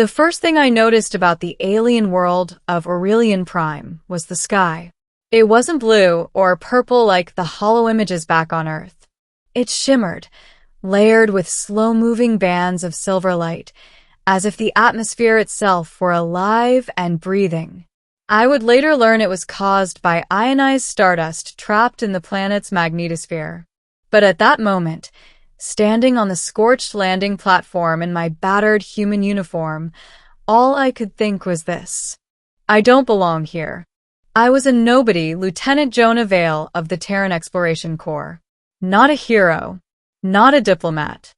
The first thing I noticed about the alien world of Aurelian Prime was the sky. It wasn't blue or purple like the hollow images back on Earth. It shimmered, layered with slow-moving bands of silver light, as if the atmosphere itself were alive and breathing. I would later learn it was caused by ionized stardust trapped in the planet's magnetosphere. But at that moment, standing on the scorched landing platform in my battered human uniform, all I could think was this: I don't belong here. I was a nobody, Lieutenant Jonah Vale of the Terran Exploration Corps. Not a hero, not a diplomat,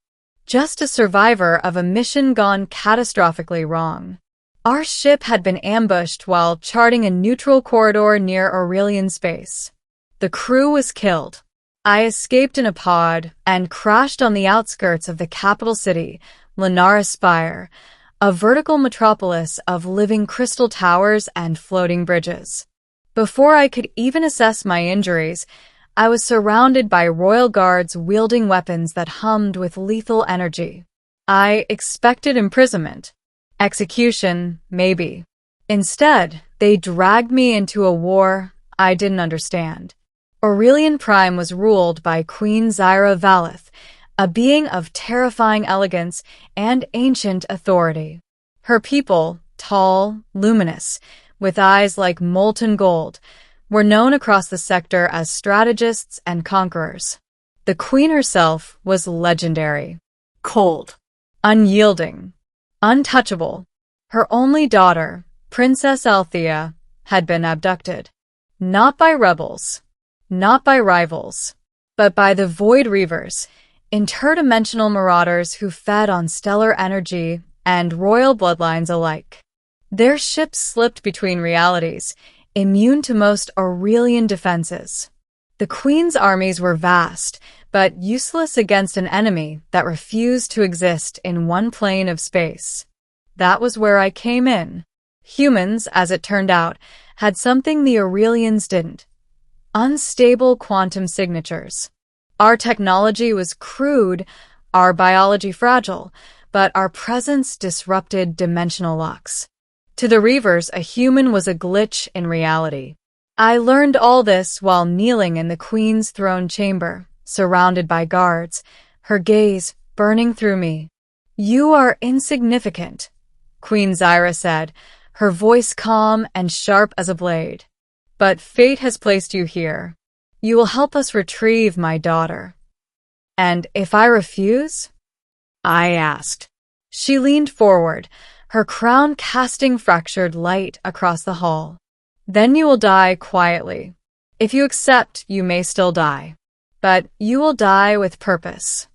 just a survivor of a mission gone catastrophically wrong. Our ship had been ambushed while charting a neutral corridor near Aurelian space. The crew was killed. I escaped in a pod and crashed on the outskirts of the capital city, Lunaris Spire, a vertical metropolis of living crystal towers and floating bridges. Before I could even assess my injuries, I was surrounded by royal guards wielding weapons that hummed with lethal energy. I expected imprisonment. Execution, maybe. Instead, they dragged me into a war I didn't understand. Aurelian Prime was ruled by Queen Zyra Valeth, a being of terrifying elegance and ancient authority. Her people, tall, luminous, with eyes like molten gold, were known across the sector as strategists and conquerors. The queen herself was legendary. Cold, unyielding, untouchable. Her only daughter, Princess Althea, had been abducted. Not by rebels, not by rivals, but by the Void Reavers, interdimensional marauders who fed on stellar energy and royal bloodlines alike. Their ships slipped between realities, immune to most Aurelian defenses. The Queen's armies were vast, but useless against an enemy that refused to exist in one plane of space. That was where I came in. Humans, as it turned out, had something the Aurelians didn't: unstable quantum signatures. Our technology was crude, our biology fragile, but our presence disrupted dimensional locks. To the Reavers, a human was a glitch in reality. I learned all this while kneeling in the Queen's throne chamber, surrounded by guards, her gaze burning through me. "You are insignificant," Queen Zyra said, her voice calm and sharp as a blade. "But fate has placed you here. You will help us retrieve my daughter." "And if I refuse?" I asked. She leaned forward, her crown casting fractured light across the hall. "Then you will die quietly. If you accept, you may still die. But you will die with purpose."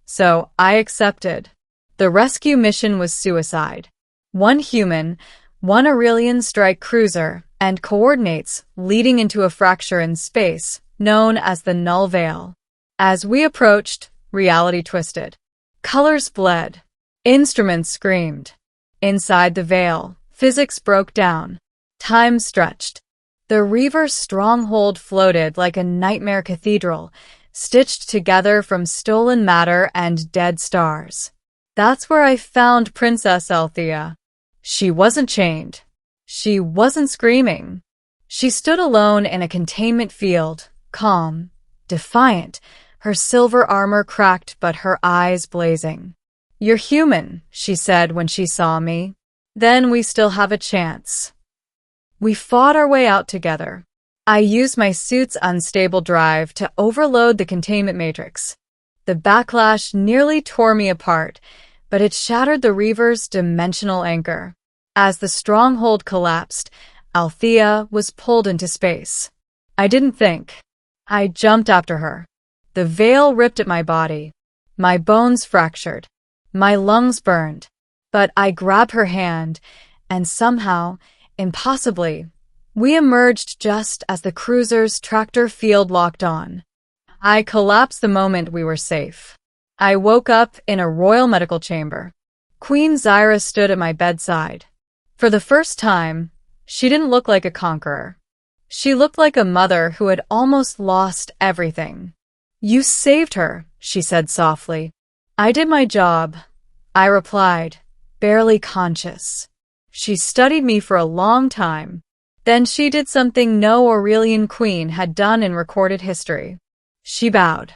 So I accepted. The rescue mission was suicide. One human, one Aurelian strike cruiser, and coordinates leading into a fracture in space known as the Null Veil. As we approached, reality twisted. Colors bled. Instruments screamed. Inside the veil, physics broke down. Time stretched. The Reaver stronghold floated like a nightmare cathedral, stitched together from stolen matter and dead stars. That's where I found Princess Althea. She wasn't chained. She wasn't screaming. She stood alone in a containment field, calm, defiant, her silver armor cracked but her eyes blazing. "You're human," she said when she saw me. "Then we still have a chance." We fought our way out together. I used my suit's unstable drive to overload the containment matrix. The backlash nearly tore me apart, but it shattered the Reaver's dimensional anchor. As the stronghold collapsed, Althea was pulled into space. I didn't think. I jumped after her. The veil ripped at my body. My bones fractured. My lungs burned. But I grabbed her hand, and somehow, impossibly, we emerged just as the cruiser's tractor field locked on. I collapsed the moment we were safe. I woke up in a royal medical chamber. Queen Zyra stood at my bedside. For the first time, she didn't look like a conqueror. She looked like a mother who had almost lost everything. "You saved her," she said softly. "I did my job," I replied, barely conscious. She studied me for a long time. Then she did something no Aurelian queen had done in recorded history. She bowed.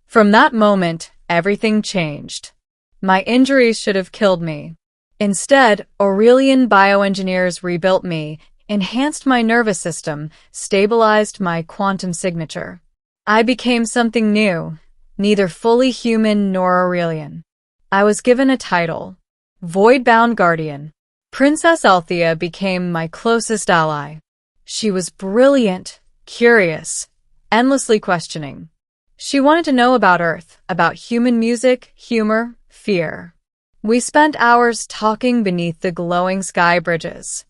From that moment, everything changed. My injuries should have killed me. Instead, Aurelian bioengineers rebuilt me, enhanced my nervous system, stabilized my quantum signature. I became something new, neither fully human nor Aurelian. I was given a title, Void-Bound Guardian. Princess Althea became my closest ally. She was brilliant, curious, endlessly questioning. She wanted to know about Earth, about human music, humor, fear. We spent hours talking beneath the glowing sky bridges.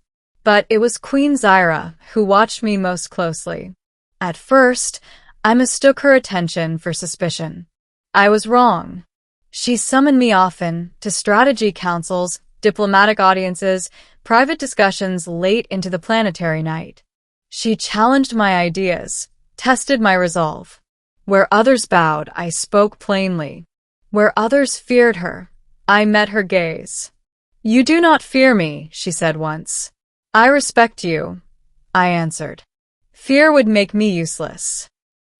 But it was Queen Zyra who watched me most closely. At first, I mistook her attention for suspicion. I was wrong. She summoned me often to strategy councils, diplomatic audiences, private discussions late into the planetary night. She challenged my ideas, tested my resolve. Where others bowed, I spoke plainly. Where others feared her, I met her gaze. "You do not fear me," she said once. "I respect you," I answered. "Fear would make me useless."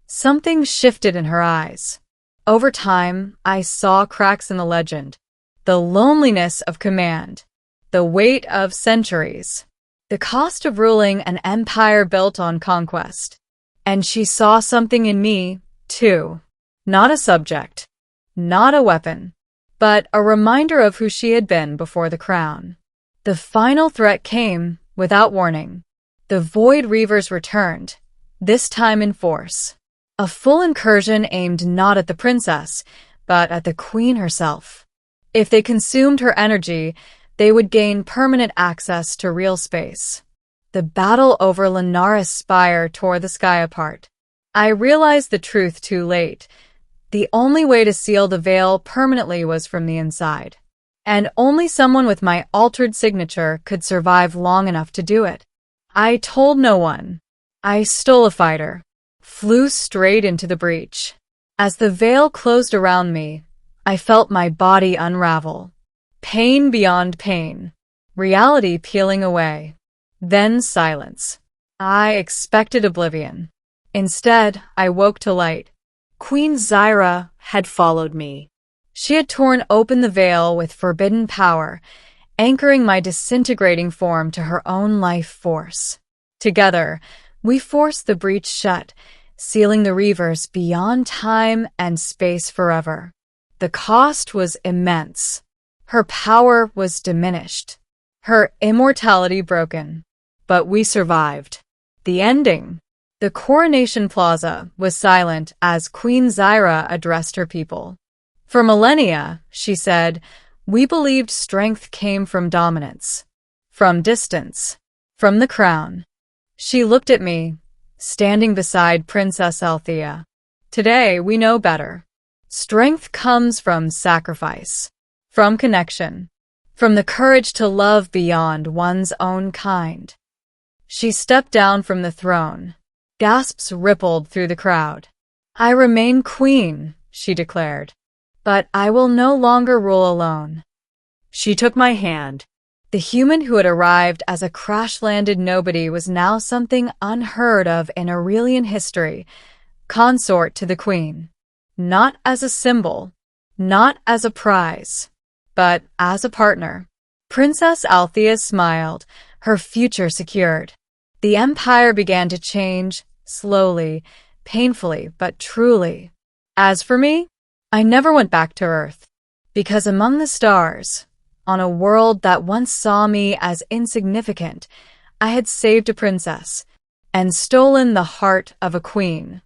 Something shifted in her eyes. Over time, I saw cracks in the legend. The loneliness of command. The weight of centuries. The cost of ruling an empire built on conquest. And she saw something in me, too. Not a subject. Not a weapon. But a reminder of who she had been before the crown. The final threat came, without warning. The Void Reavers returned, this time in force. A full incursion aimed not at the princess, but at the queen herself. If they consumed her energy, they would gain permanent access to real space. The battle over Linares' spire tore the sky apart. I realized the truth too late. The only way to seal the veil permanently was from the inside. And only someone with my altered signature could survive long enough to do it. I told no one. I stole a fighter. Flew straight into the breach. As the veil closed around me, I felt my body unravel. Pain beyond pain. Reality peeling away. Then silence. I expected oblivion. Instead, I woke to light. Queen Zyra had followed me. She had torn open the veil with forbidden power, anchoring my disintegrating form to her own life force. Together, we forced the breach shut, sealing the Reavers beyond time and space forever. The cost was immense. Her power was diminished. Her immortality broken. But we survived. The ending. The coronation plaza was silent as Queen Zyra addressed her people. For millennia, she said, we believed strength came from dominance. From distance. From the crown. She looked at me, standing beside Princess Althea. Today, we know better. Strength comes from sacrifice. From connection. From the courage to love beyond one's own kind. She stepped down from the throne. Gasps rippled through the crowd. I remain queen, she declared. But I will no longer rule alone. She took my hand. The human who had arrived as a crash-landed nobody was now something unheard of in Aurelian history, consort to the queen. Not as a symbol, not as a prize, but as a partner. Princess Althea smiled, her future secured. The empire began to change, slowly, painfully, but truly. As for me, I never went back to Earth, because among the stars, on a world that once saw me as insignificant, I had saved a princess and stolen the heart of a queen.